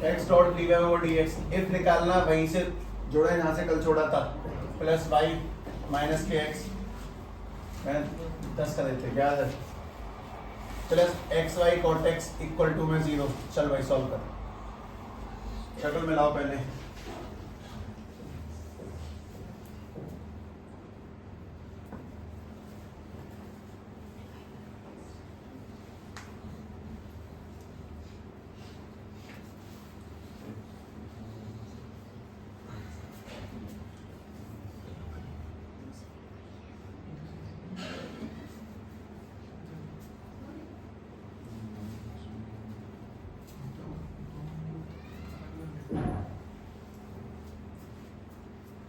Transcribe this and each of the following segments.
X dot D Y over D X, if निकालना वहीं से जोड़ा है जहाँ से कल छोड़ा था, प्लस वाई माइनस के एक्स, 10 का देते क्या है, plus X Y cot x equal to में 0। चल भाई सॉल्व कर, शक्ल मिलाओ पहले।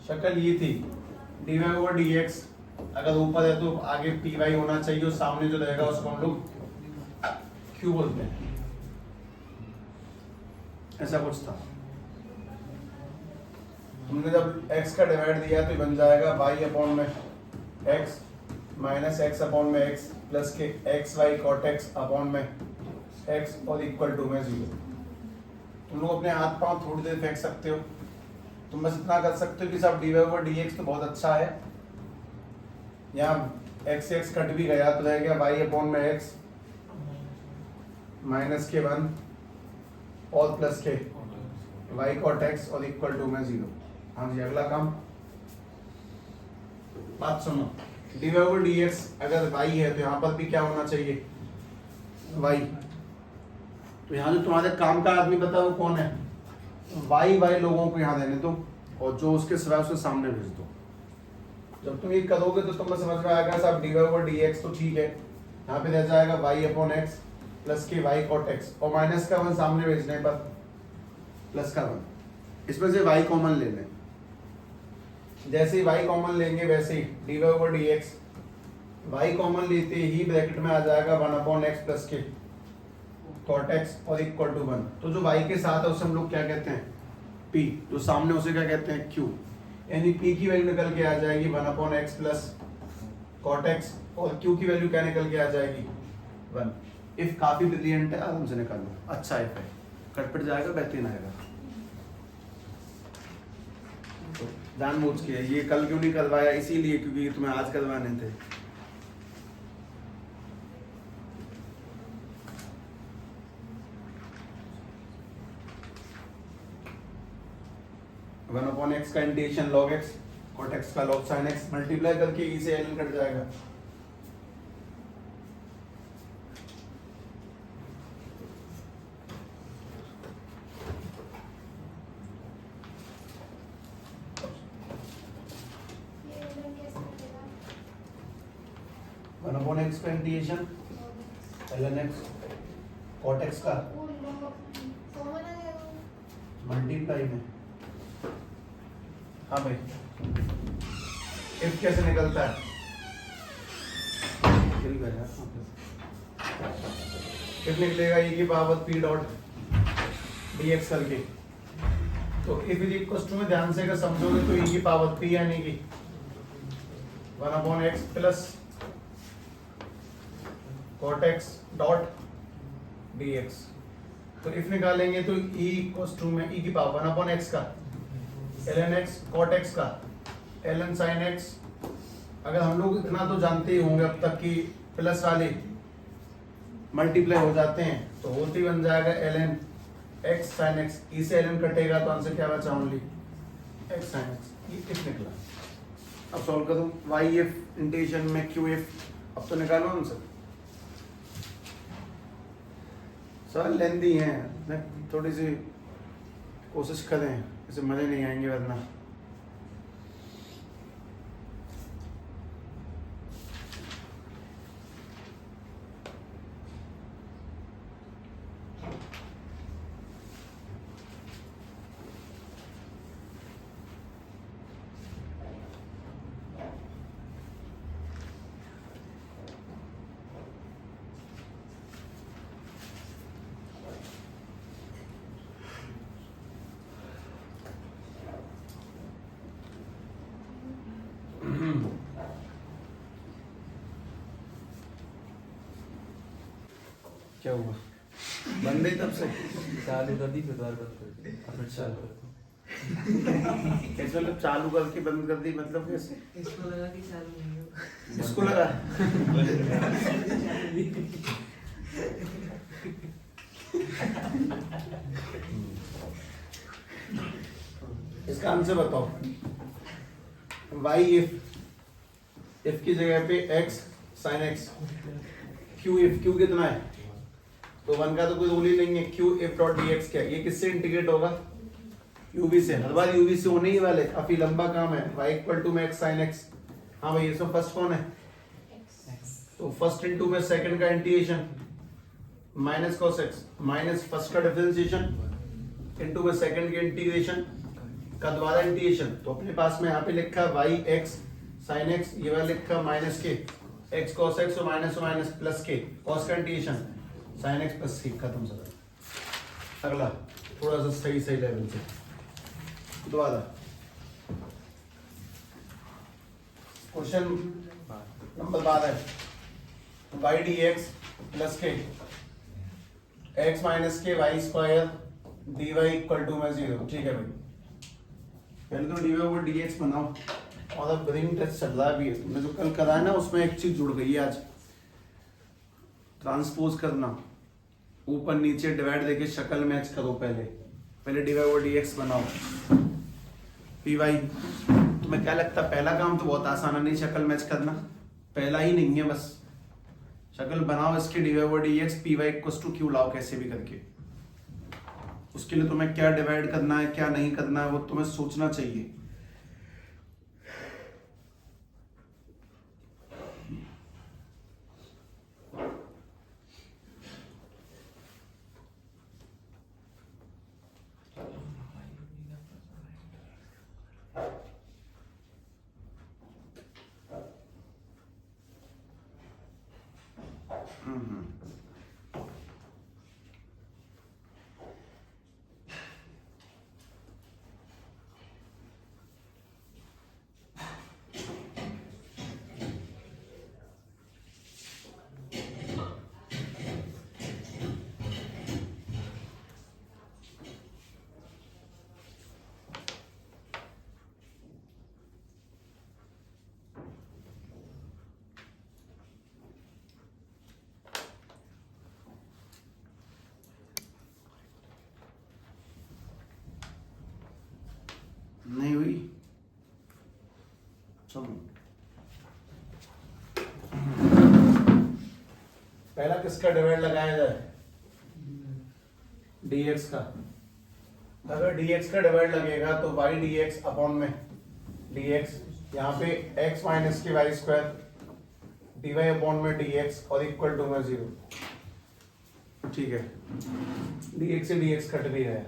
शक्ल ये थी D Y over D X, अगर ऊपर है तो आगे पी वाई होना चाहिए और सामने जो रहेगा उसको हम लोग क्यू बोलते हैं, ऐसा कुछ था। हमने जब x का डिवाइड दिया तो बन जाएगा y अपॉन में x माइनस x अपॉन में x प्लस के X Y cot X upon में x और इक्वल टू में 0। तुम लोग अपने हाथ पांव थोड़ी देर फेंक सकते हो, तुम बस इतना कर सकते हो कि सब D Y over D x तो बहुत अच्छा है, यहाँ एक्स एक्स कट भी गया तो रह गया वाई अपॉन में एक्स माइनस के 1 और प्लस के वाई कॉट एक्स और इक्वल टू में 0। हाँ जी अगला काम, बात सुनो, D Y over D X अगर वाई है तो यहाँ पर भी क्या होना चाहिए, वाई। तो यहाँ जो तुम्हारे काम का आदमी बता वो कौन है, वाई वाई लोगों को यहाँ देने दो और जो उसके सिवाय उसके सामने भेज दो। जब तुम ये करोगे तो तुम्हें समझ में आएगा साहब d Y over D x तो ठीक है, यहाँ पे रह जाएगा वाई अपॉन एक्स प्लस के वाई कॉट एक्स और माइनस का 1 सामने भेजने पर प्लस का 1, इसमें से वाई कॉमन ले लें। जैसे ही वाई कॉमन लेंगे वैसे ही D Y over D X Y common लेते ही ब्रैकेट में आ जाएगा 1 अपॉन एक्स प्लस के कॉट एक्स और इक्वल टू 1। तो जो y के साथ है उसे हम लोग क्या कहते हैं, p, जो सामने उसे क्या कहते हैं, q। यानी p की वैल्यू निकल के आ जाएगी 1 upon x plus cot x और q की वैल्यू क्या निकल के आ जाएगी 1। इफ काफी ब्रिलियंट है, आराम से निकाल लो, अच्छा इफ है, कटपट जाएगा बेहतरीन आएगा। तो जानबूझ के ये कल क्यों नहीं करवाया, इसीलिए क्योंकि तुम्हें आज करवाने थे। वन अपॉन एक्स का integration log x cot x का लॉग साइन एक्स मल्टीप्लाई करके ई से एल कट जाएगा। वन अपॉन एक्स का integration l n x cot x का मल्टीप्लाई में। हाँ भाई इफ कैसे निकलता है, इफ निकलेगा e की पावर p डॉट dx करके। तो इफ इज इक्वल टू में ध्यान से अगर समझोगे तो e की पावर p यानी कि 1 upon x plus cot x dot dx। तो इफ निकालेंगे तो e इक्वल टू में e की पावर 1 अपॉन एक्स का ln x cot x का ln sin x। अगर हम लोग इतना तो जानते ही होंगे अब तक कि प्लस वाले मल्टीप्लाई हो जाते हैं तो होती बन जाएगा ln x sin x, इसे ln कटेगा तो आंसर क्या बचा, ओनली x sin x। ये इफ निकला। अब सॉल्व करो y if इंटीग्रेशन में q if, अब तो निकालो आंसर। सवाल लेंदी हैं, थोड़ी सी कोशिश करें, इसे मजे नहीं आएंगे वरना। क्या हुआ? बंद है तब से चालू कर दी फिर दोबारा बंद कर दी फिर चालू कर दी। कैसे मतलब चालू करके बंद कर दी मतलब कैसे? इसको लगा कि चालू नहीं होगा। इसको लगा इसका आंसर बताओ। y if की जगह पे x sin x, q if q कितना है तो 1 का तो कोई रूल ही नहीं है। q if डॉट dx क्या है? ये किससे इंटीग्रेट होगा? uv से। हर बार uv से होने ही वाले, काफी लंबा काम है। y इक्वल टू में x sin x। हाँ भाई इसमें फर्स्ट कौन है? तो फर्स्ट इंटू में सेकंड का integration minus cos x minus first का डिफरेंशिएशन इंटू में सेकंड के इंटीग्रेशन का दोबारा इंटीग्रेशन। तो अपने पास में यहाँ पे लिखा y x sin x, ये वाला लिखा माइनस के x cos x और माइनस प्लस के cos का integration sin x plus c, खत्म सर। अगला थोड़ा सा सही लेवल से दोबारा question number 12 y dx plus के x माइनस के y square dy equal to में 0। ठीक है भाई, पहले तो dy ओवर dx बनाओ और अब ब्रेन टेस्ट चल रहा भी है। तुमने जो कल कराया ना उसमें एक चीज जुड़ गई है आज, ट्रांसपोज करना, ऊपर नीचे डिवाइड देके शक्ल मैच करो। पहले dy ओवर dx बनाओ। py तुम्हें क्या लगता है पहला काम तो बहुत आसान है, नहीं शक्ल मैच करना, पहला ही नहीं है, बस शक्ल बनाओ इसके dy over dx py equals to q लाओ कैसे भी करके। उसके लिए तुम्हें क्या डिवाइड करना है क्या नहीं करना है वो तुम्हें सोचना चाहिए। नहीं हुई, चलो पहला किसका डिवाइड लगाया जाए? dx का। अगर dx का डिवाइड लगेगा तो y dx अपॉन में dx, यहाँ पे x माइनस के y स्क्वायर dy अपॉन में dx और इक्वल टू में 0। ठीक है, dx से dx कट भी है,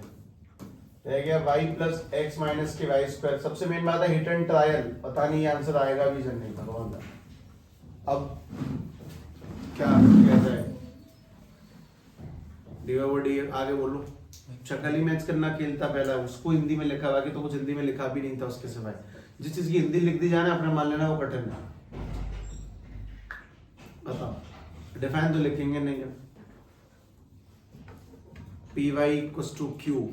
रह गया y प्लस एक्स माइनस के वाई स्क्वायर। सबसे मेन बात है हिट एंड ट्रायल, पता नहीं आंसर आएगा भी जन नहीं, भगवान का। अब क्या किया जाए? डी ओवर डी, आगे बोलो। शक्ल ही मैच करना खेलता पहला, उसको हिंदी में लिखा हुआ कि तो कुछ हिंदी में लिखा भी नहीं था उसके सिवाय। जिस चीज की हिंदी लिख दी जाए ना अपना मान लेना वो कठिन है। बताओ डिफाइन तो लिखेंगे नहीं है। P y equals to q,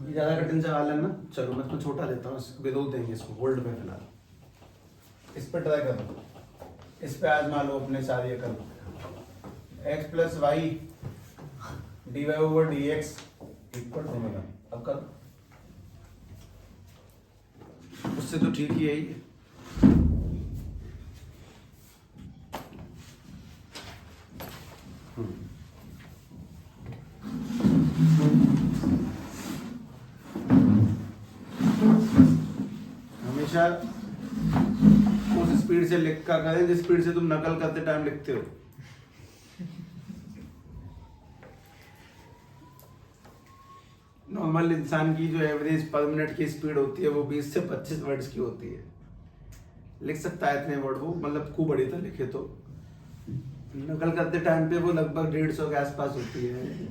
ये ज्यादा कठिन सवाल है ना। चलो मैं इसको छोटा लेता हूँ, विदो देंगे इसको होल्ड में फिलहाल। इस पर ट्राई करो, इस पे आजमा लो अपने सारे करो। x plus y d Y over D x equal to में, अब कर उससे तो ठीक ही है ये। हमेशा उस स्पीड से लिख कर करें जिस स्पीड से तुम नकल करते टाइम लिखते हो। नॉर्मल इंसान की जो एवरेज पर मिनट की स्पीड होती है वो 20 से 25 वर्ड्स की होती है। लिख सकता है इतने वर्ड वो, मतलब खूब बड़ी तरह लिखे तो। नकल करते टाइम पे वो लगभग 150 के आसपास होती है।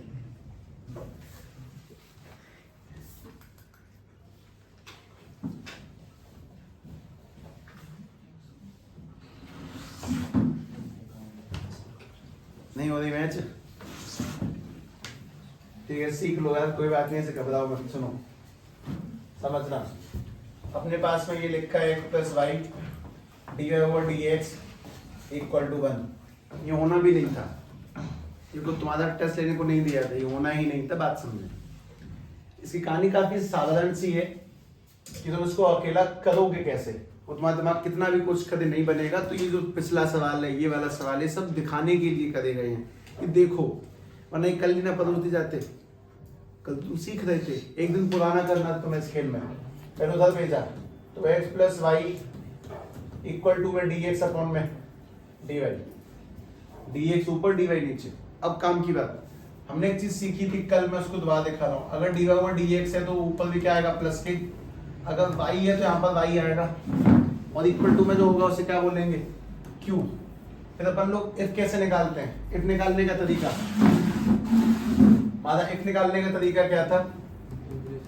नहीं हो रही मैच, ठीक है सीख लो यार, कोई बात नहीं, ऐसे घबराओ मत, सुनो समझना। अपने पास में ये लिखा है x plus y d Y over D x equal to 1, ये होना भी नहीं था, ये को तुम्हारा टेस्ट लेने को नहीं दिया था, ये होना ही नहीं था, बात समझे। इसकी कहानी काफी साधारण सी है कि तुम इसको अकेला करोगे कैसे, और तुम्हारा दिमाग कितना भी कुछ कदे नहीं बनेगा। तो ये जो पिछला सवाल है, ये वाला सवाल है, सब दिखाने के लिए करे गए हैं कि देखो, वरना ये कल ही ना परोसते जाते, कल तुम सीख रहे थे, एक दिन पुराना करना तुम्हें इस खेल में, मैंने उधर भेजा। तो x plus y equal to में डी एक्स अपॉन में डी वाई, डी एक्स ऊपर डी वाई नीचे। अब काम की बात, हमने एक चीज सीखी थी कल, मैं उसको दोबारा दिखा रहा हूँ। अगर d Y over D x है तो ऊपर भी क्या आएगा, प्लस के, अगर y है तो यहाँ पर y आएगा, और इक्वल टू में जो होगा उसे क्या बोलेंगे, q। फिर अपन लोग if कैसे निकालते हैं, if निकालने का तरीका, हमारा if निकालने का तरीका क्या था,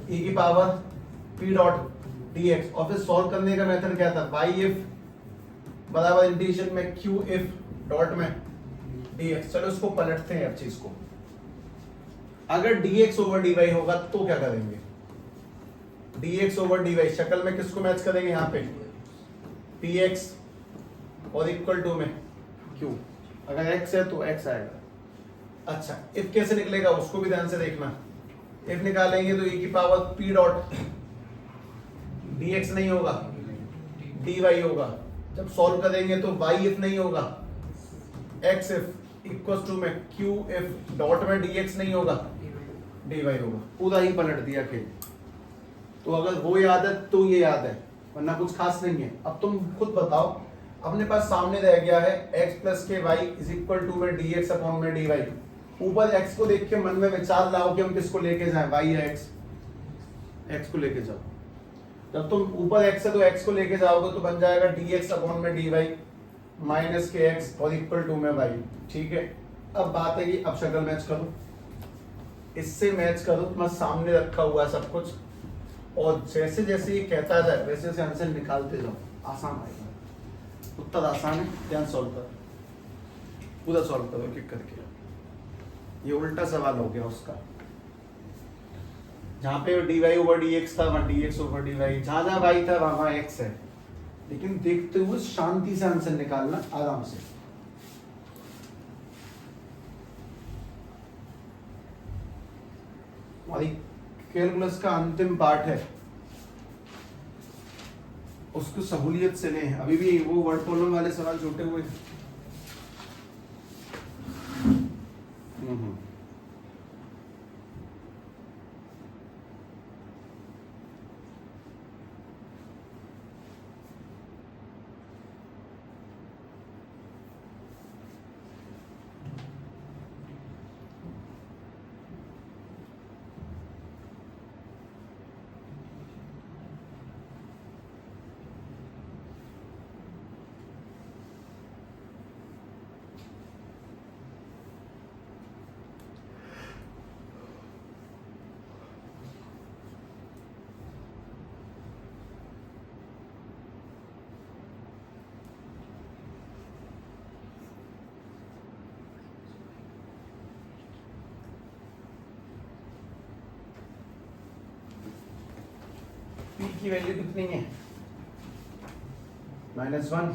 e की पावर p डॉट dx, और फिर सॉल्व करने का मेथड क्या था, y if बराबर इंटीग्रेशन में q if डॉट में dx। चलो इसको पलटते हैं अब चीज को, अगर dx ओवर dy होगा तो क्या करेंगे, dx ओवर dy शक्ल में किसको मैच करेंगे, यहाँ पे px और इक्वल टू में q, अगर x है तो x आएगा। अच्छा if कैसे निकलेगा उसको भी ध्यान से देखना, if निकालेंगे तो e की पावर p डॉट dx नहीं होगा, dy होगा। जब सॉल्व करेंगे तो y if नहीं होगा, x if इक्वल टू में q if डॉट में dx नहीं होगा, dy होगा। पूरा ही पलट दिया खेल। तो अगर वो याद है तो ये याद है, वरना कुछ खास नहीं है। अब तुम खुद बताओ, अपने पास सामने रह गया है x प्लस के वाई इज इक्वल टू में डी एक्स अपॉन में डी वाई। ऊपर x को देख के मन में विचार लाओ कि हम किसको लेके जाएं, y या x को लेके जाओ। जब तुम ऊपर x है तो x को लेके जाओगे तो बन जाएगा डी एक्स अपॉन में डी वाई माइनस के x और इक्वल टू में y, ठीक है। अब बात है कि अब शक्ल मैच करो, इससे मैच करो, तुम्हारे सामने रखा हुआ है सब कुछ, और जैसे जैसे ये कहता जाए वैसे वैसे आंसर निकालते जाओ, आसान आएगा। उत्तर आसान है, ध्यान सॉल्व करो, पूरा सॉल्व करो एक एक करके। ये उल्टा सवाल हो गया उसका, जहाँ पे d Y over D x था वहाँ d x over d y, जहाँ जहाँ वाई था वहाँ वहाँ एक्स है। लेकिन देखते हुए शांति से आंसर निकालना, आराम से। और कैलकुलस का अंतिम पार्ट है, उसको सहूलियत से लें। अभी भी वो वर्ड प्रॉब्लम वाले सवाल छूटे हुए। P की वैल्यू कितनी है, -1,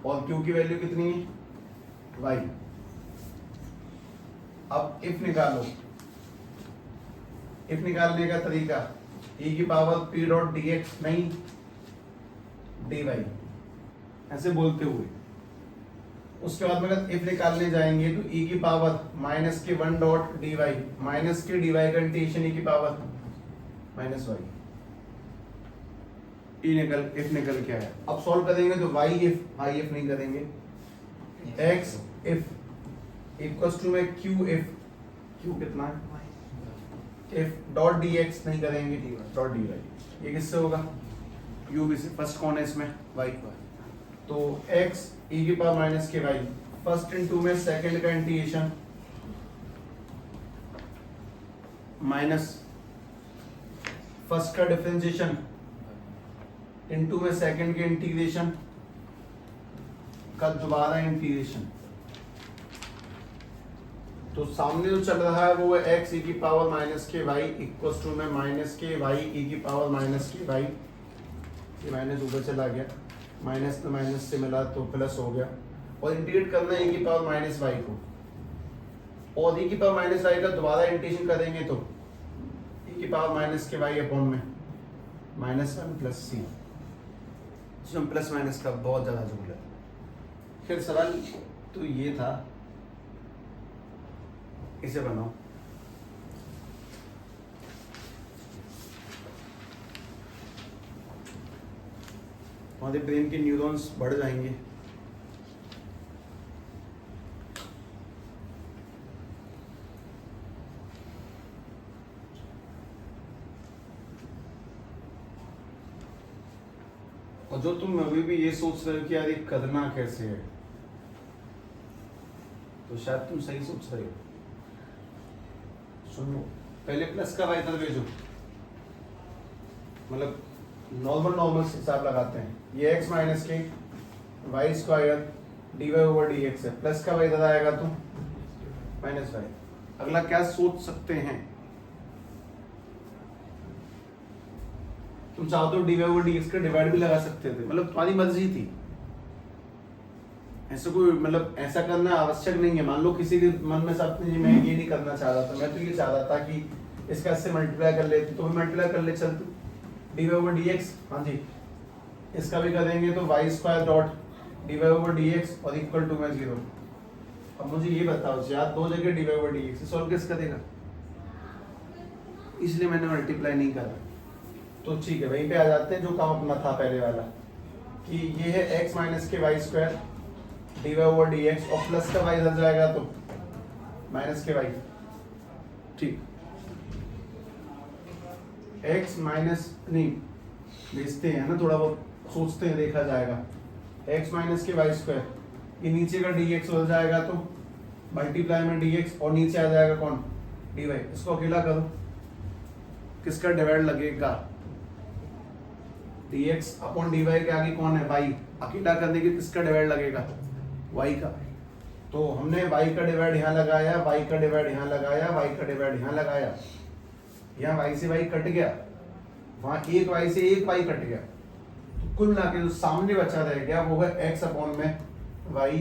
और Q की वैल्यू कितनी है, y। अब if निकालो, if निकालने का तरीका e की पावर p डॉट dx नहीं dy, ऐसे बोलते हुए। उसके बाद में अगर if निकालने जाएंगे तो e की पावर -1 डॉट dy, माइनस के dy का इंटीग्रेशन e की पावर -y, if निकल के आया। अब सॉल्व करेंगे तो y if नहीं करेंगे, x if इक्वल्स टू में q if, q कितना है, if डॉट dx नहीं करेंगे, डॉट dy। ये किससे होगा, u भी से। फर्स्ट कौन है इसमें, y। तो x e की पावर माइनस के y, फर्स्ट इनटू में सेकंड का इंटीग्रेशन माइनस फर्स्ट का डिफरेंशिएशन इनटू में सेकंड के इंटीग्रेशन का दोबारा इंटीग्रेशन। तो सामने जो चल रहा है वो है x e की पावर माइनस के वाई इक्वल टू में माइनस के वाई e की पावर माइनस के वाई, ये माइनस ऊपर चला गया, माइनस में माइनस से मिला तो प्लस हो गया, और इंटीग्रेट करना है e की पावर माइनस वाई को, और e की पावर माइनस वाई का दोबारा इंटीग्रेशन करेंगे तो e की पावर माइनस के वाई अपॉन में माइनस वन प्लस सी, जिसमें प्लस माइनस का बहुत ज़्यादा जोड़ है। फिर सवाल तो ये था, इसे बनाओ। हमारे ब्रेन के न्यूरॉन्स बढ़ जाएंगे। और जो तुम अभी भी ये सोच रहे हो कि यार ये करना कैसे है, तो शायद तुम सही सोच रहे हो। सुनो, पहले प्लस का वाई इधर भेजो, मतलब नॉर्मल हिसाब लगाते हैं। ये x माइनस के y square d Y over D x है, प्लस का वाई इधर आएगा तो माइनस वाई। अगला क्या सोच सकते हैं, तुम चाहो तो d Y over D x का डिवाइड भी लगा सकते थे, मतलब तुम्हारी मर्जी थी। ऐसा कोई मतलब ऐसा करना आवश्यक नहीं है। मान लो किसी के मन में सपने जी मैं ये नहीं करना चाह रहा था, मैं तो ये चाह रहा था कि इसका इससे मल्टीप्लाई कर लेते, तो भी मल्टीप्लाई कर ले चल तू d Y over D x, हाँ जी इसका भी करेंगे तो y square dot D Y over D x और इक्वल टू में 0। अब मुझे ये बताओ यार, दो जगह d Y over D x solve किस करेगा, इसलिए मैंने मल्टीप्लाई नहीं करा। तो ठीक है, वहीं पे आ जाते हैं जो काम अपना था पहले वाला, कि ये है x माइनस के y square d Y over D x, और प्लस का वाई इधर जाएगा तो माइनस के वाई। ठीक, x माइनस नहीं भेजते हैं ना, थोड़ा बहुत सोचते हैं, देखा जाएगा। x माइनस के वाई स्क्वायर, ये नीचे का डी एक्स हो जाएगा तो मल्टीप्लाई में डी एक्स, और नीचे आ जाएगा कौन डी वाई। इसको अकेला करो, किसका डिवाइड लगेगा, dx अपॉन dy के आगे कौन है y, अकेला करने के किसका डिवाइड लगेगा y का। तो हमने y का डिवाइड यहाँ लगाया, y का डिवाइड यहाँ लगाया, y का डिवाइड यहाँ लगाया, यहाँ y से y कट गया, वहाँ एक y से एक y कट गया, तो कुल मिला के जो सामने बचा रह गया वो है x अपॉन में y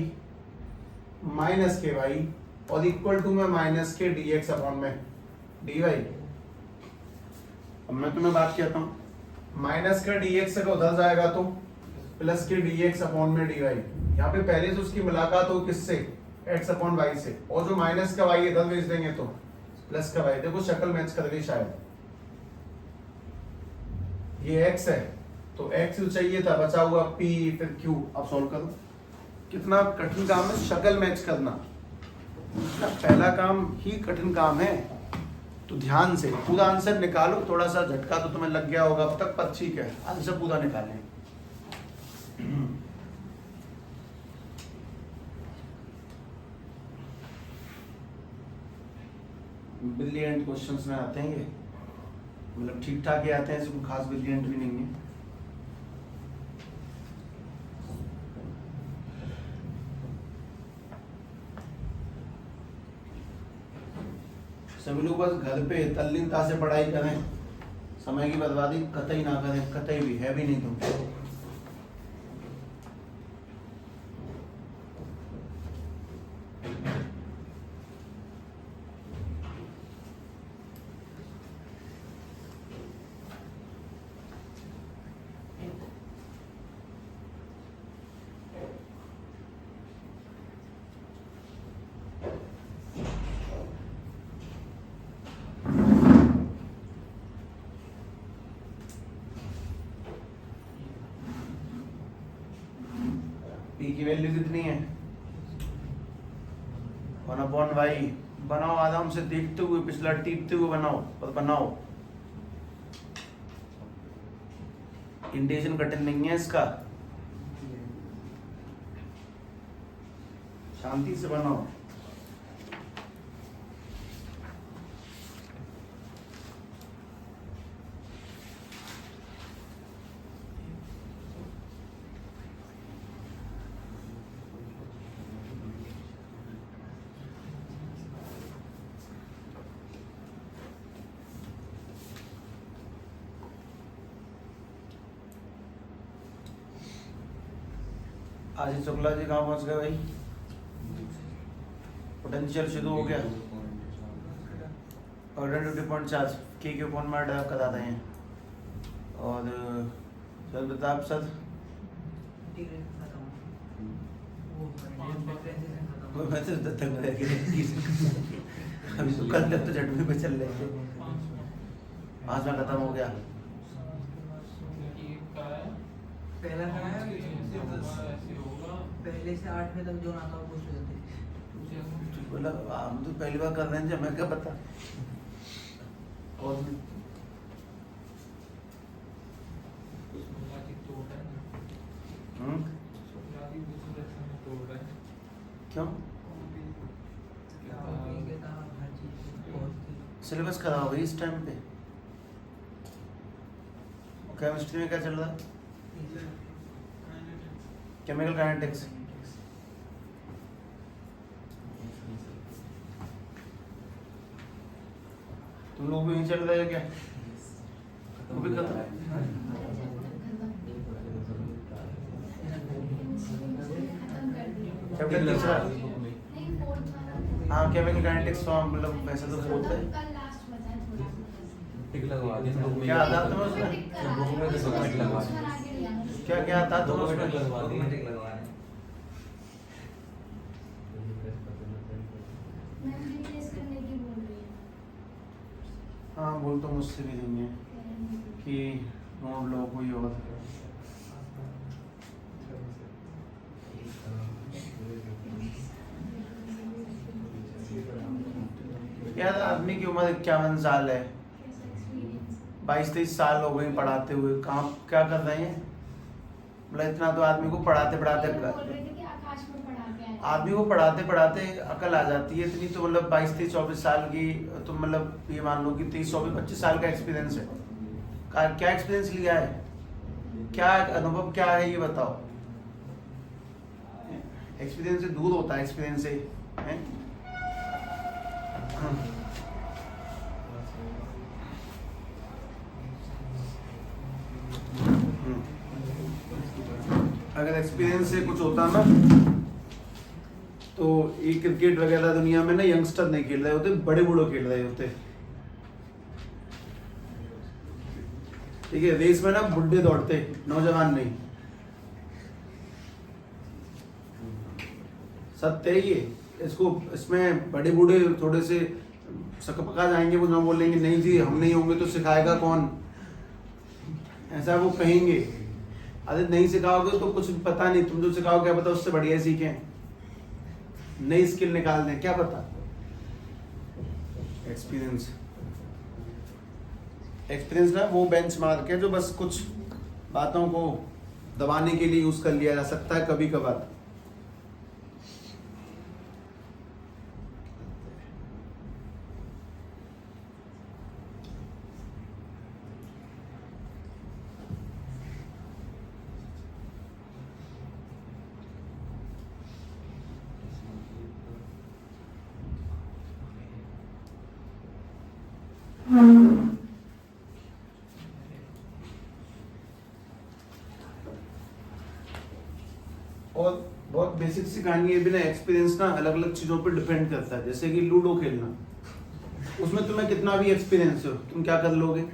माइनस के y और इक्वल टू में माइनस के dx अपॉन में dy। अब मैं तुम्हें बात कहता हूँ, माइनस का dx का उधर जाएगा तो प्लस के dx अपॉन में dy। यहाँ पे पहले से उसकी मुलाकात हो किससे, x अपॉन y से, और जो माइनस का y इधर भेज देंगे तो प्लस का y। देखो शक्ल मैच कर गई शायद, ये x है तो x जो चाहिए था बचा हुआ p फिर q। अब सॉल्व करो, कितना कठिन काम है शक्ल मैच करना, पहला काम ही कठिन काम है। तो ध्यान से पूरा आंसर निकालो, थोड़ा सा झटका तो तुम्हें लग गया होगा अब तक, पर ठीक है आंसर पूरा निकालें। ब्रिलियंट क्वेश्चंस में आते हैं ये, मतलब ठीक ठाक ही आते हैं, इसमें खास ब्रिलियंट भी नहीं है। सभी लोग बस घर पे तल्लीनता से पढ़ाई करें, समय की बर्बादी कतई ना करें, कतई भी है भी नहीं तुम। p की वैल्यू कितनी है, 1/y। बनाओ आराम से, देखते हुए पिछला टीपते हुए बनाओ, पर बनाओ, इंटेशन कठिन नहीं है इसका, शांति से बनाओ। आशीष शुक्ला जी कहाँ पहुँच गए भाई? पोटेंशियल शुरू हो गया। और 20.4 के कौन मार डाल कर आते हैं। और सर प्रताप सर वो मैं तो तक रह गई अभी तो कल तक तो झटमे पे चल रहे थे, आज में खत्म हो गया। पहला कहाँ है? पहले से 8वें तक जो ना था वो पूछ रहे थे। बोला हम तो पहली बार कर रहे हैं, हमें क्या पता। और क्यों सिलेबस खराब हो गई इस टाइम पे? केमिस्ट्री में क्या चल रहा है? Chemical kinetics. तुम लोग भी नहीं चल रहे हो क्या? वो भी खत्म है। चैप्टर तीसरा। हाँ केमिकल काइनेटिक्स तो मतलब वैसे तो फोर्थ है। टिक लगवा दिया बुक में। क्या आता तुम्हें उसमें? बुक में तो सब टिक लगवा दिया। क्या क्या आता तुम्हें उसमें? टिक लगवा दिया। टिक लगवा रहे हैं। हाँ बोल तो मुझसे भी नहीं है कि नोट लो कोई और। यार आदमी की उम्र 51 साल है, 22-23 साल हो गए पढ़ाते हुए, काम क्या कर रहे हैं? मतलब इतना तो आदमी को पढ़ाते पढ़ाते अकल आ जाती है इतनी, तो मतलब 22-23-24 साल की तो मतलब ये मान लो कि 23-24-25 साल का एक्सपीरियंस है। क्या एक्सपीरियंस लिया है, क्या अनुभव क्या है ये बताओ। एक्सपीरियंस से दूर होता है, एक्सपीरियंस से है? अगर एक्सपीरियंस से कुछ होता ना तो ये क्रिकेट वगैरह दुनिया में ना यंगस्टर नहीं खेल रहे होते, बड़े बूढ़े खेल रहे होते। ठीक है, रेस में ना बुढ़े दौड़ते, नौजवान नहीं। सत्य है ये। इसको इसमें बड़े बूढ़े थोड़े से सकपका जाएंगे, वो ना बोलेंगे नहीं जी हम नहीं होंगे तो सिखाएगा कौन, ऐसा वो कहेंगे। अरे नहीं सिखाओगे तो कुछ पता नहीं, तुम जो सिखाओ क्या पता उससे बढ़िया सीखें, नई स्किल निकाल दें, क्या पता। एक्सपीरियंस ना वो बेंचमार्क है जो बस कुछ बातों को दबाने के लिए यूज कर लिया जा सकता है कभी कभार। और बहुत बेसिक सी कहानी है भी ना, एक्सपीरियंस ना अलग अलग चीजों पर डिपेंड करता है। जैसे कि लूडो खेलना, उसमें तुम्हें कितना भी एक्सपीरियंस हो तुम क्या कर लोगे?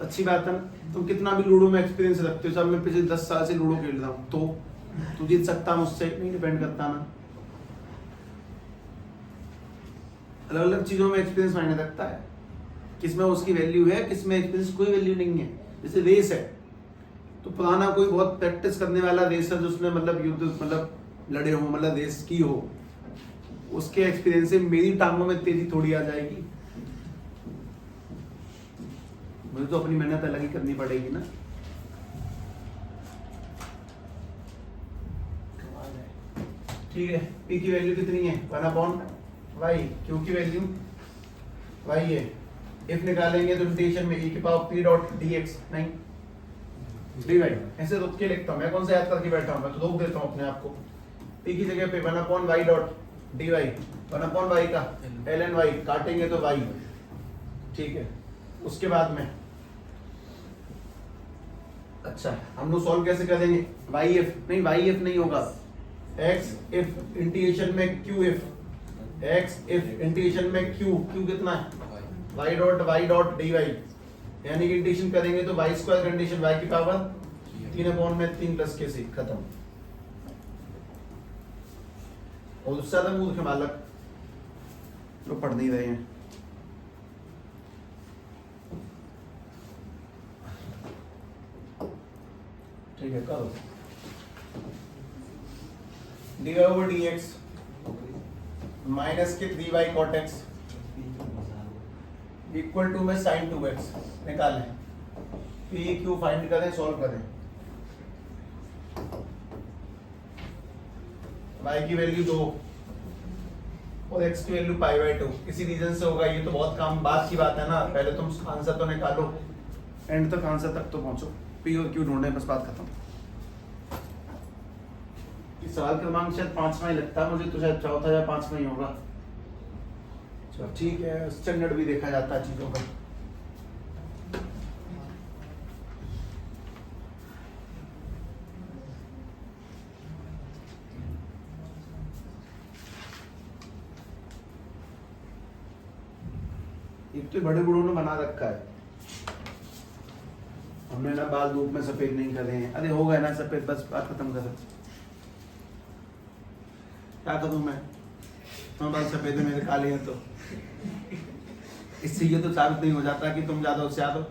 अच्छी बात है ना, तुम कितना भी लूडो में एक्सपीरियंस रखते हो, सब मैं पिछले 10 साल से लूडो खेल रहा हूँ, तो तू जीत सकता मुझसे नहीं, डिपेंड करता ना। अलग अलग चीजों में एक्सपीरियंस मायने रखता है, किसमें उसकी वैल्यू है, किसमें एक्सपीरियंस कोई वैल्यू नहीं है। जैसे रेस है तो पुराना कोई बहुत प्रैक्टिस करने वाला रेसर जिसने मतलब युद्ध मतलब लड़े हो, मतलब रेस की हो, उसके एक्सपीरियंस से मेरी टांगों में तेजी थोड़ी आ जाएगी। मुझे तो अपनी मेहनत अलग ही करनी पड़ेगी ना। ठीक है, पी की वैल्यू कितनी है? 1/y। क्यू की वैल्यू y है। इफ निकालेंगे तो नोटेशन में e की पावर p डॉट dx नहीं dy, ऐसे रुक के लिखता हूँ मैं, कौन सा याद करके बैठा हूँ मैं, तो रोक देता हूँ अपने आप को। p की जगह पे 1/y डॉट dy, 1/y का ln y काटेंगे तो y। ठीक है, उसके बाद में अच्छा हम लोग सॉल्व कैसे करेंगे? वाई एफ नहीं होगा, एक्स इफ इंटीग्रेशन में Q if, x if integration में क्यू कितना है, वाई डॉट डी वाई, यानी कि इंटीग्रेशन करेंगे तो वाई स्क्वायर कंडीशन वाई की पावर 3/3 प्लस के सी, खत्म। और उससे ज्यादा मूर्ख है बालक, तो पढ़ नहीं रहे हैं। ठीक है, करो d Y over D x minus के 3y cot x equal to में साइन 2x निकालें, पी क्यू फाइंड करें, सॉल्व करें। y की वैल्यू 2 और x की वैल्यू π/2, किसी रीजन से होगा, ये तो बहुत काम बाद की बात है ना, पहले तुम आंसर तो निकालो, एंड तक आंसर तक तो पहुंचो, p और q ढूंढे, बस बात खत्म। इस सवाल क्रमांक शायद 5वां ही लगता है मुझे, तो शायद चौथा या 5वां ही होगा। चलो ठीक है, स्टैंडर्ड भी देखा जाता है चीजों का। एक तो बड़े बूढ़ों ने बना रखा है, हमने ना बाल धूप में सफेद नहीं करे हैं। अरे हो गए ना सफेद, बस बात खत्म कर। क्या करूं मैं बाल सफेद है मेरे काले हैं, तो इससे ये तो साबित नहीं हो जाता कि तुम ज्यादा होशियार हो।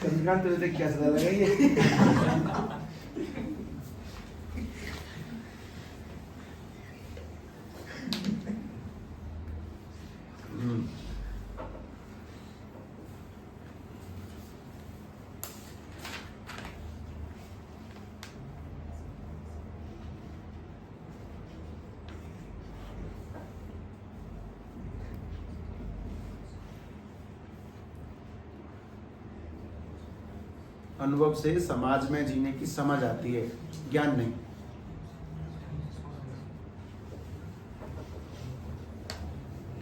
चंद्रकांत तुझे देख कैसा लगा ये? अनुभव से समाज में जीने की समझ आती है, ज्ञान नहीं।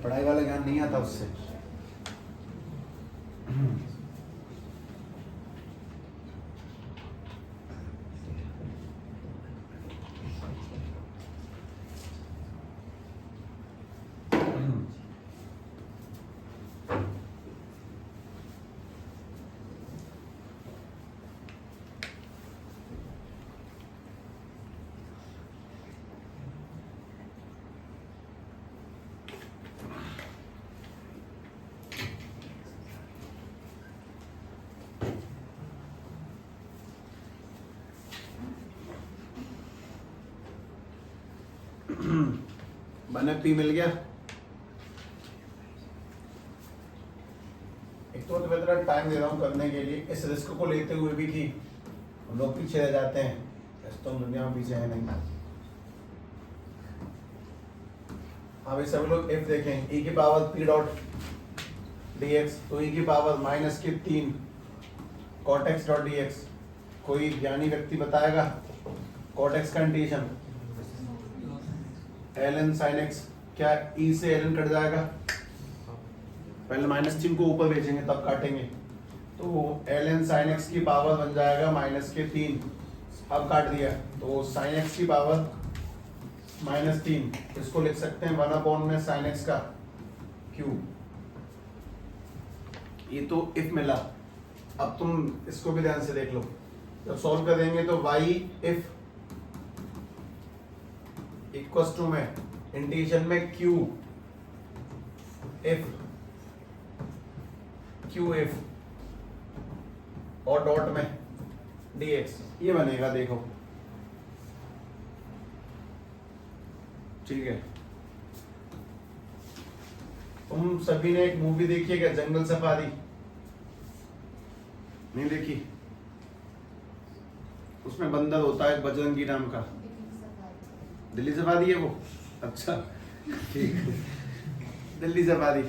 पढ़ाई वाला ज्ञान नहीं आता उससे। बने पी मिल गया। एक तो मैं तेरा टाइम दे रहा हूँ करने के लिए, इस रिस्क को लेते हुए भी कि हम लोग पीछे रह जाते हैं, तो दुनिया में पीछे है नहीं। अब सब लोग एफ देखें, e की पावर p डॉट dx, तो e की पावर माइनस के 3 cot x डॉट dx। कोई ज्ञानी व्यक्ति बताएगा cot x का इंटीग्रेशन ln sin x, क्या e से ln कट जाएगा? पहले माइनस चिन्ह को ऊपर भेजेंगे तब काटेंगे, तो ln sin x की पावर बन जाएगा माइनस के 3, अब काट दिया तो sin x की पावर -3, इसको लिख सकते हैं 1 में sin x का क्यूब। ये तो इफ मिला। अब तुम इसको भी ध्यान से देख लो, जब सॉल्व करेंगे तो y इफ इक्वल्स टू में इंटीग्रेशन में q इफ और डॉट में dx, ये बनेगा। देखो ठीक है, तुम सभी ने एक मूवी देखी है क्या, जंगल सफारी? नहीं देखी? उसमें बंदर होता है बजरंगी नाम का। दिल्ली सफारी है वो? अच्छा ठीक है, दिल्ली सफारी।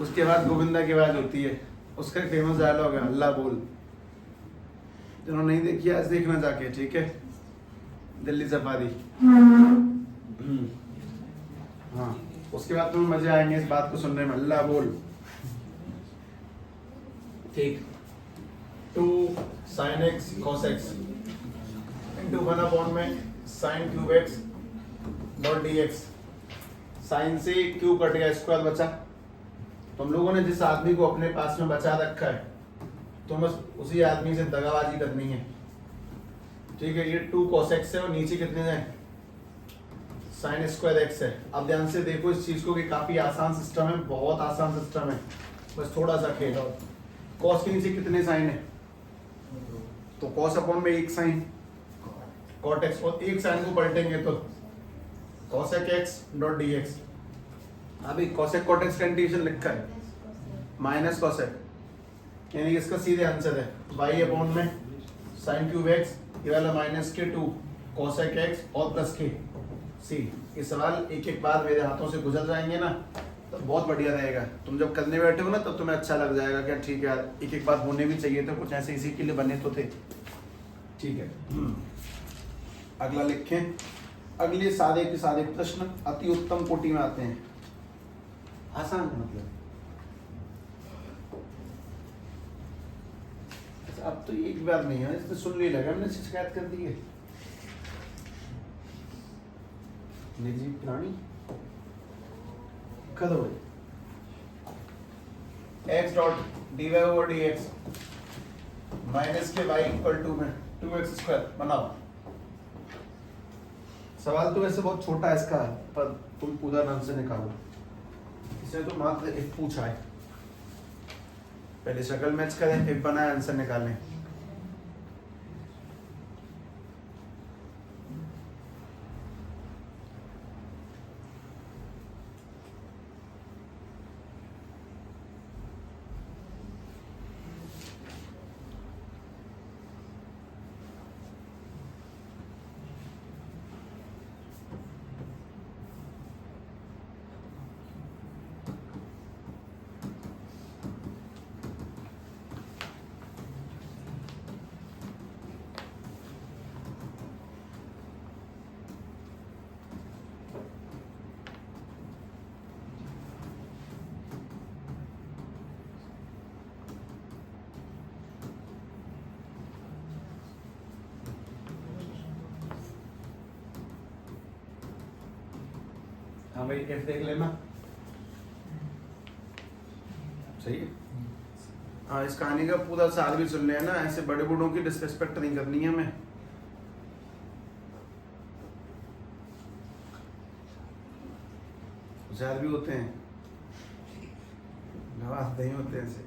उसके बाद गोविंदा की आवाज होती है, उसका फेमस डायलॉग है अल्लाह बोल। जिन्होंने नहीं देखी आज देखना जाके, ठीक है, दिल्ली सफारी। हाँ, उसके बाद तुम्हें मजे आएंगे इस बात को सुनने में, अल्लाह बोल। ठीक, 2 sin x cos x into 1 में sin cube x dot d x. Sine से क्यू कट गया, स्क्वायर बचा। तुम लोगों ने जिस आदमी को अपने पास में बचा रखा है, तो बस उसी आदमी से दगाबाजी करनी है। ठीक है, ये 2 cos x है और नीचे कितने हैं, sin स्क्वायर x है। अब ध्यान से देखो इस चीज को कि काफी आसान सिस्टम है, बहुत आसान सिस्टम है, बस थोड़ा सा खेल। और cos के नीचे कितने साइन है, तो cos अपॉन में एक साइन, cot x, और एक साइन को पलटेंगे तो cosec x डॉट dx। अभी cosec cot x का इंटीग्रेशन लिखा है माइनस cosec, यानी कि इसका सीधे आंसर है y अपॉन में sin क्यूब x, ये वाला माइनस के 2 cosec x और प्लस के c। ये सवाल एक एक बार मेरे हाथों से गुजर जाएंगे ना, तो बहुत बढ़िया रहेगा। तुम जब करने बैठे हो ना, तब तुम्हें अच्छा लग जाएगा कि ठीक है यार, एक एक बार होने भी चाहिए थे, कुछ ऐसे इसी के लिए बने तो थे। ठीक है, अगला लिखें। अगले सादे के सादे प्रश्न अति उत्तम कोटि में आते हैं, आसान मतलब। अच्छा, अब तो एक बार नहीं है, इसने सुन नहीं लगा, मैंने शिकायत कर दी है। निजी प्राणी कदो x dot D Y over D x minus के y इक्वल टू में 2x स्क्वायर बनाओ। सवाल तो वैसे बहुत छोटा है इसका, पर तुम पूरा नाम से निकालो। इसने तो मात्र एक पूछा है, पहले शक्ल मैच करें, फिर बनाए आंसर निकालें। हाँ भाई, एफ देख लेना, सही है। हाँ, इस कहानी का पूरा सार भी सुन लेना, ऐसे बड़े बूढ़ों की डिसरिस्पेक्ट नहीं करनी है हमें। होशियार भी होते हैं, नवाज नहीं होते ऐसे।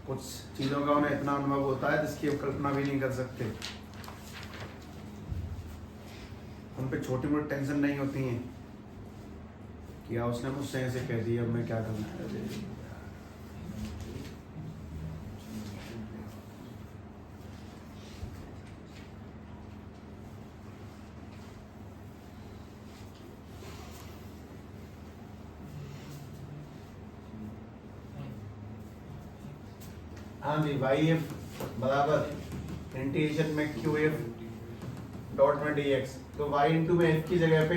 कुछ चीजों का उन्हें इतना अनुभव होता है जिसकी वो कल्पना भी नहीं कर सकते। उन पे छोटी मोटी टेंशन नहीं होती हैं कि यार उसने मुझसे ऐसे कह दिया, अब मैं क्या करना है। हाँ जी, वाई एफ बराबर इंटीग्रेशन में क्यू एफ डॉट में डी एक्स। तो y इंटू में f की जगह पे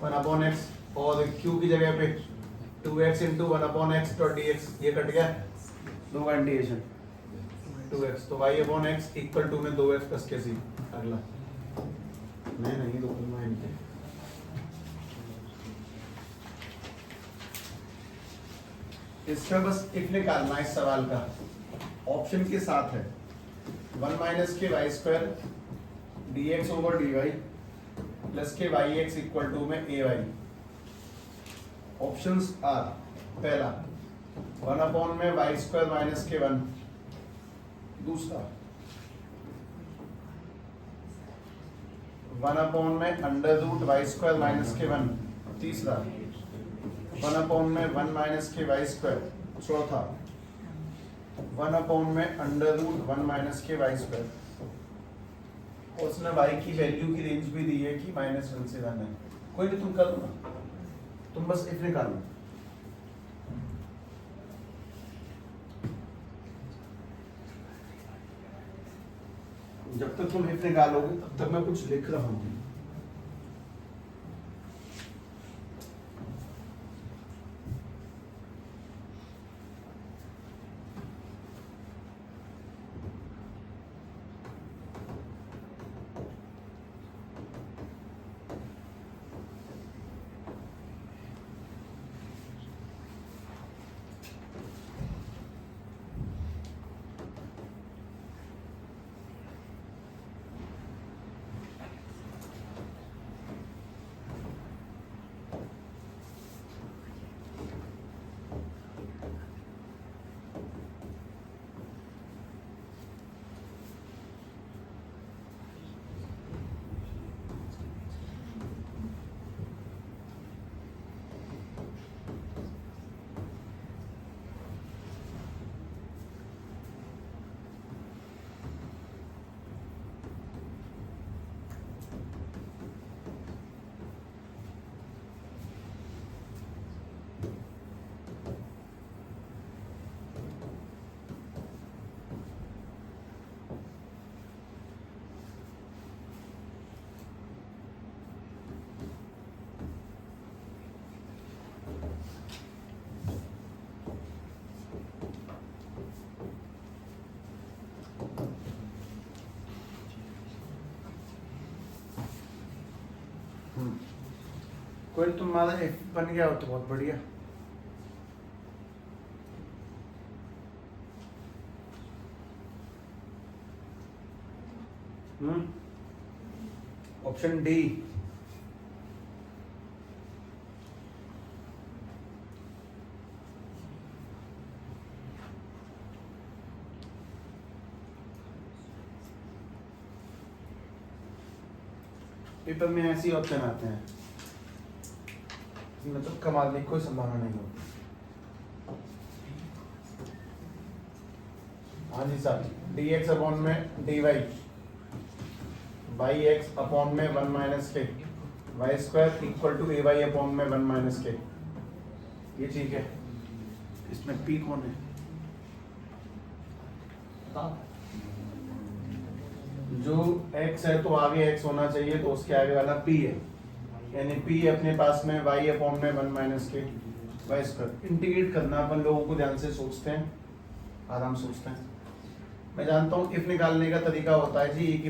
1/x और q की जगह पे 2x into 1/x dot dx। ये कट गया, दो का इंटीग्रेशन 2x, तो y/x इक्वल टू में 2x प्लस के c। अगला नहीं तो इसका बस इफ निकालना इस सवाल का, ऑप्शन के साथ है 1 माइनस के y square dx over dy plus के yx इक्वल टू में ay। ऑप्शंस आर, पहला 1 में वाई स्क्वायर माइनस के 1, दूसरा 1 में under root y square minus के 1, तीसरा 1 में 1 माइनस के वाई स्क्वायर, चौथा 1 में अंडर रूट 1 माइनस के वाई स्क्वायर। और उसने y की वैल्यू की रेंज भी दी है कि -1 से 1 है। कोई नहीं, तुम करो ना, तुम बस इफ निकालो। जब तक तुम इफ निकालोगे तब तक मैं कुछ लिख रहा हूँ। कोई तुम्हारा एफ बन गया हो तो बहुत बढ़िया। Option D. पेपर में ऐसे ही ऑप्शन आते हैं, मतलब कमाल की कोई संभावना नहीं होती। हाँ जी सर, डी एक्स अपॉन में d y by x upon में 1 माइनस के y square equal to a y upon में 1 माइनस के। ये ठीक है। इसमें पी कौन है? जो x है तो आगे x होना चाहिए, तो उसके आगे वाला p है, यानी p अपने पास में y अपॉन में 1 माइनस के वाई स्क्वायर। इंटीग्रेट करना अपन लोगों को ध्यान से सोचते हैं, आराम सोचते हैं। मैं जानता हूँ इफ निकालने का तरीका होता है जी e की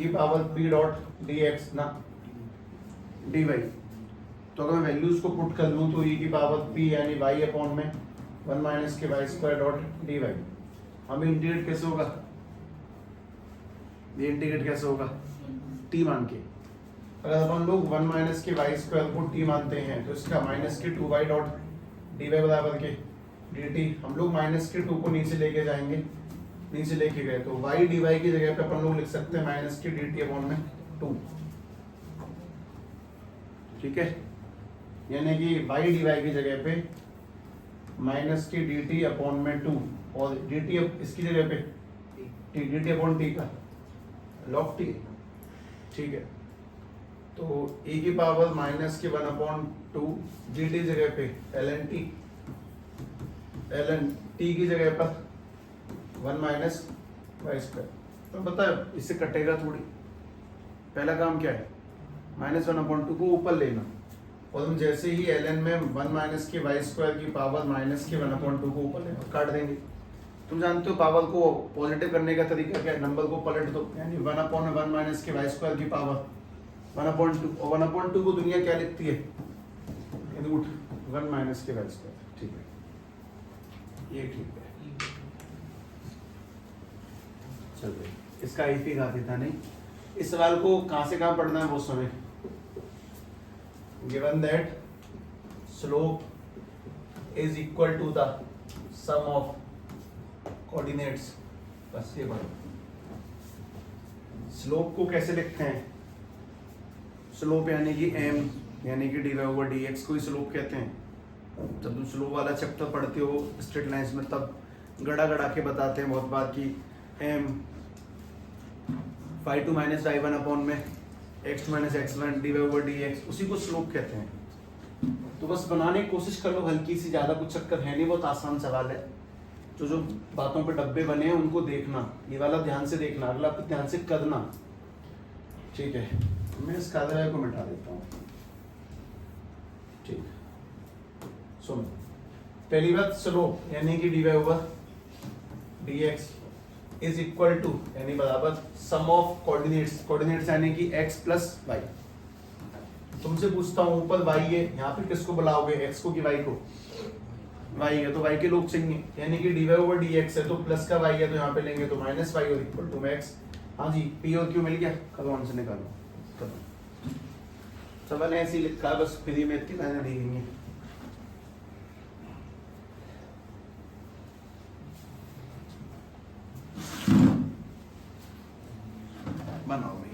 पावर p डॉट dx ना dy। तो अगर मैं वैल्यूज को पुट कर लूँ तो e की पावर p यानी y अपॉन में 1 माइनस के वाई स्क्वायर डॉट dy। हमें इंटीग्रेट कैसे होगा? ये इंटीग्रेट कैसे होगा? t मान के। अगर अपन लोग 1 माइनस के वाई स्क्वायर को t मानते हैं तो इसका माइनस के 2y डॉट dy बराबर के dt। हम लोग माइनस के 2 को नीचे लेके जाएंगे, नीचे लेके गए तो y dy की जगह पे अपन लोग लिख सकते हैं माइनस के dt अपॉन में 2। ठीक है, यानी कि y dy की जगह पे माइनस के dt अपॉन में 2 और dt इसकी जगह पे dt अपॉन t का लॉग टी। ठीक है, तो e की पावर माइनस के 1 अपॉन 2 जी टी जगह पे ln t की जगह पर 1 माइनस वाई स्क्वायर। तो पता है इससे कटेगा थोड़ी। पहला काम क्या है? माइनस 1 अपॉन 2 को ऊपर लेना, और हम जैसे ही ln में 1 माइनस के वाई स्क्वायर की पावर माइनस के 1 अपॉन 2 को ऊपर लेना, काट देंगे। तुम जानते हो पावर को पॉजिटिव करने का तरीका क्या है? नंबर को पलट दो, यानी 1 अपॉन 1 माइनस के वाई स्क्वायर की पावर 1 अपॉन 2, और 1 अपॉन 2 को दुनिया क्या लिखती है? रूट 1 माइनस के वाई स्क्वायर। ठीक है, ये ठीक है। चल भाई, इसका एक ही गाती था नहीं। इस सवाल को कहाँ से कहाँ पढ़ना है वो सुने। Given that slope is equal to the sum of coordinates, बस ये बात। स्लोप को कैसे लिखते हैं? स्लोप यानी कि m यानी कि dy ओवर dx को ही स्लोप कहते हैं। जब तुम स्लोप वाला चैप्टर पढ़ते हो स्ट्रेट लाइंस में, तब गड़ा गड़ा के बताते हैं बहुत बार कि m phi 2 minus y 1 upon में x 2 minus x1 dy over dx, उसी को स्लोप कहते हैं। तो बस बनाने की कोशिश कर लो हल्की सी, ज़्यादा कुछ चक्कर है नहीं, बहुत आसान सवाल है। जो बातों पे डब्बे बने हैं उनको देखना, ये वाला ध्यान से देखना, अगला पे ध्यान से करना। ठीक है, मैं इस कादर को मिटा देता हूँ। ठीक, सुनो। पहली बात, स्लोप यानी कि dy over dx is equal to यानी बराबर सम ऑफ कोऑर्डिनेट्स, कोऑर्डिनेट्स यानी कि x प्लस y। तुमसे पूछता हूँ, ऊपर y है, यहाँ पे किसको बुलाओगे? x को कि y को? y है तो y के लोग चाहिए, यानी कि dy ओवर dx है तो प्लस का y है तो यहाँ पे लेंगे तो माइनस y और इक्वल टू में x। हाँ जी, p और q मिल गया, करो आंसर निकालो। सवाल ऐसे ही लिखा है, बस फ्री में इतनी लाइनें दी गई हैं। बनाओ भाई।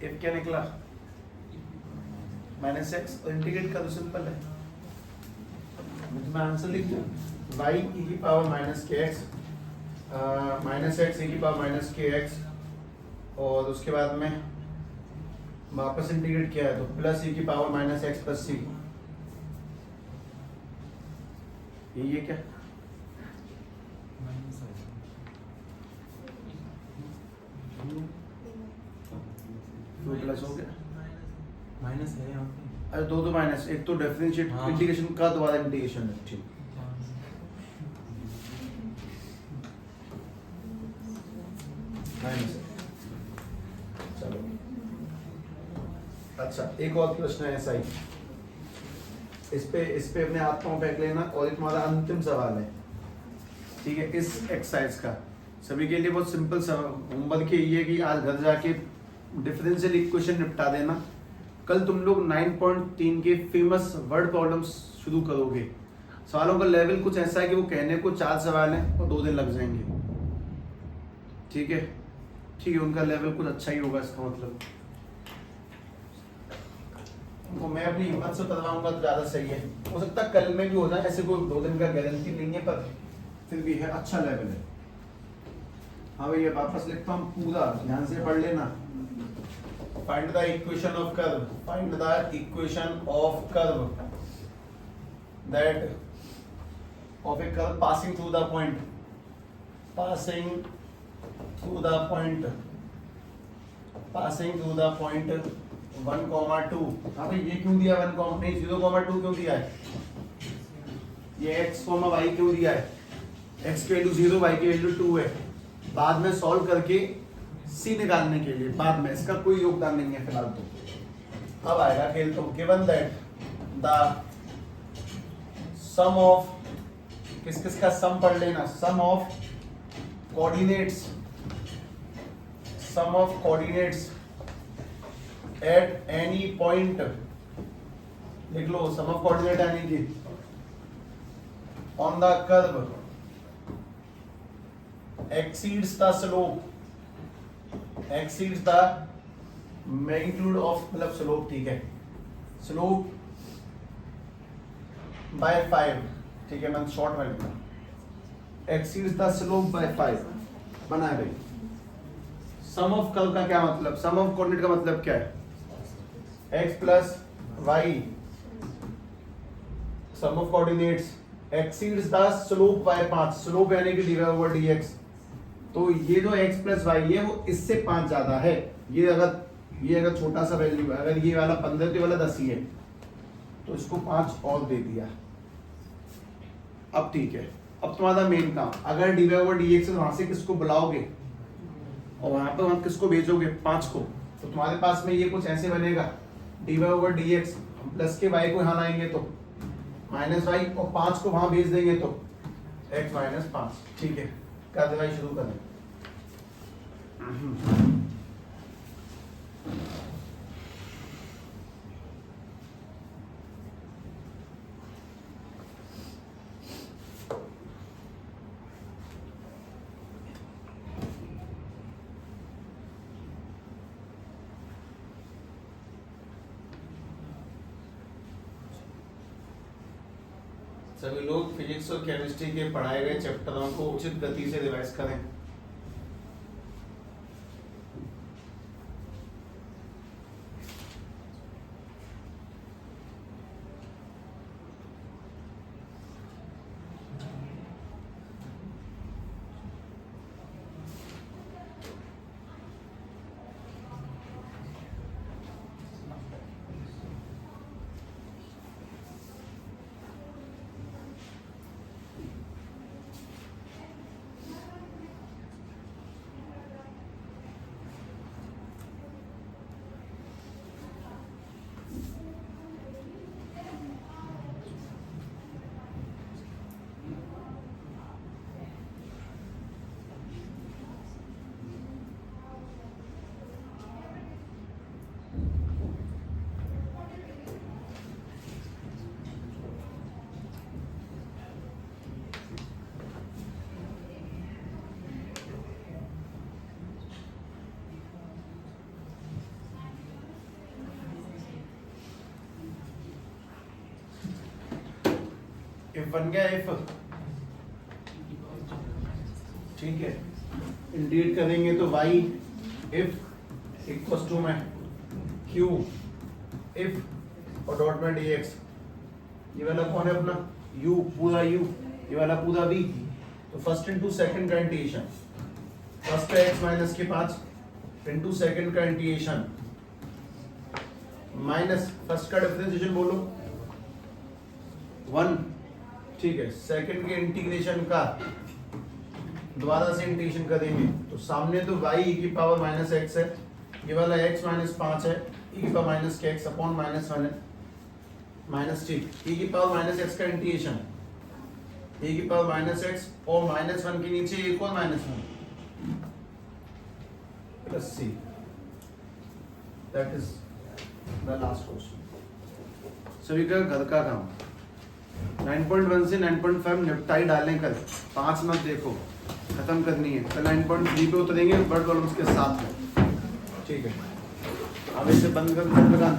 एफ क्या निकला माइनस एक्स, और इंटीग्रेट का तो सिंपल है, तो मैं आंसर लिख दूँ वाई ई की पावर माइनस के एक्स माइनस एक्स ई की पावर माइनस के एक्स, और उसके बाद में वापस इंटीग्रेट किया है तो प्लस ई की पावर माइनस एक्स प्लस सी, ये क्या दो प्लस हो गया, माइनस है यहाँ पे। अरे दो माइनस, एक तो डिफरेंशिएट हाँ। इंटीग्रेशन का दोबारा इंटीग्रेशन है, ठीक माइनस। चलो अच्छा, एक और प्रश्न है ऐसा ही, इस पे अपने हाथों फेंक लेना, और एक हमारा अंतिम सवाल है, ठीक है, इस एक्सरसाइज का सभी के लिए बहुत सिंपल होमवर्क ये है कि आज घर जाके डिफरेंशियल इक्वेशन निपटा देना, कल तुम लोग 9.3 के फेमस वर्ड प्रॉब्लम्स शुरू करोगे। सवालों का लेवल कुछ ऐसा है कि वो कहने को 4 सवाल हैं और 2 दिन लग जाएंगे, ठीक है, ठीक है, उनका लेवल कुछ अच्छा ही होगा, इसका मतलब उनको मैं अपनी हिम्मत से करवाऊंगा तो ज़्यादा सही है, हो सकता है कल में भी हो जाए, ऐसे कोई 2 दिन का गारंटी नहीं है, पर फिर भी है, अच्छा लेवल है। हाँ भैया वापस लिखता हूँ, पूरा ध्यान से पढ़ लेना। Find the equation of curve, find the equation of curve that of A curve passing through the point, passing through the point, passing through the point 1,2। हाँ भाई ये क्यों दिया 1, नहीं 0,2 क्यों दिया है, ये x, y क्यों दिया है, x की वैल्यू 0, y की वैल्यू 2 है, बाद में सॉल्व करके c निकालने के लिए, बाद में इसका कोई योगदान नहीं है फिलहाल, तो अब आएगा खेल। तो given that the sum of, किस किस का सम पढ़ लेना, sum of coordinates, sum of coordinates at any point, लिख लो सम ऑफ कोऑर्डिनेट यानी कि on the curve exceeds the slope, exceeds the magnitude of, मतलब slope, ठीक है, slope by 5, ठीक है, मैं शॉर्ट में लिखता हूँ, exceeds the slope by 5 बनाए भाई। सम ऑफ कर्व का क्या मतलब, सम ऑफ कोऑर्डिनेट का मतलब क्या है, x plus y, sum of coordinates exceeds the slope by 5, slope यानी कि dy over dx, तो ये जो x प्लस वाई है वो इससे 5 ज्यादा है, ये अगर छोटा सा वैल्यू है, अगर ये वाला 15 तो वाला 10 ही है, तो इसको 5 और दे दिया। अब ठीक है, अब तुम्हारा मेन काम, अगर dy over dx वहां से किसको बुलाओगे और वहां पर वहां किसको भेजोगे, 5 को, तो तुम्हारे पास में ये कुछ ऐसे बनेगा, dy over dx, हम प्लस के y को यहाँ लाएंगे तो माइनस वाई, और 5 को वहां भेज देंगे तो x माइनस 5, ठीक है, कार्रवाई शुरू करें। सभी लोग फिजिक्स और केमिस्ट्री के पढ़ाए गए चैप्टरों को उचित गति से रिवाइज करें। इफ बन गया इफ, ठीक है। इंटीग्रेट करेंगे तो y इफ इक्वल्स टू में q इफ और डॉट में dx। ये वाला कौन है अपना u, पूरा u, ये वाला पूरा v। तो फर्स्ट इंटू सेकंड का इंटीग्रेशन, फर्स्ट का x माइनस के 5 इंटू सेकंड का इंटीग्रेशन माइनस फर्स्ट का डिफरेंशिएशन बोलो 1, ठीक है। सेकंड के इंटीग्रेशन का दोबारा से इंटीग्रेशन करेंगे तो सामने तो y e की पावर माइनस एक्स है, ये वाला x माइनस 5 है, e की पावर माइनस के x अपॉन माइनस 1 है, माइनस ठीक, e की पावर माइनस x का इंटीग्रेशन, e की पावर माइनस x और माइनस 1 के नीचे एक और minus 1 plus c। That is the last question. सभी का घर का काम 9.1 से 9.5 निपटाई डालने कर 5 मत देखो, खत्म करनी है। कल 9.3 पे उतरेंगे वर्ड प्रॉब्लम्स के साथ में, ठीक है। अब इसे बंद कर लगा।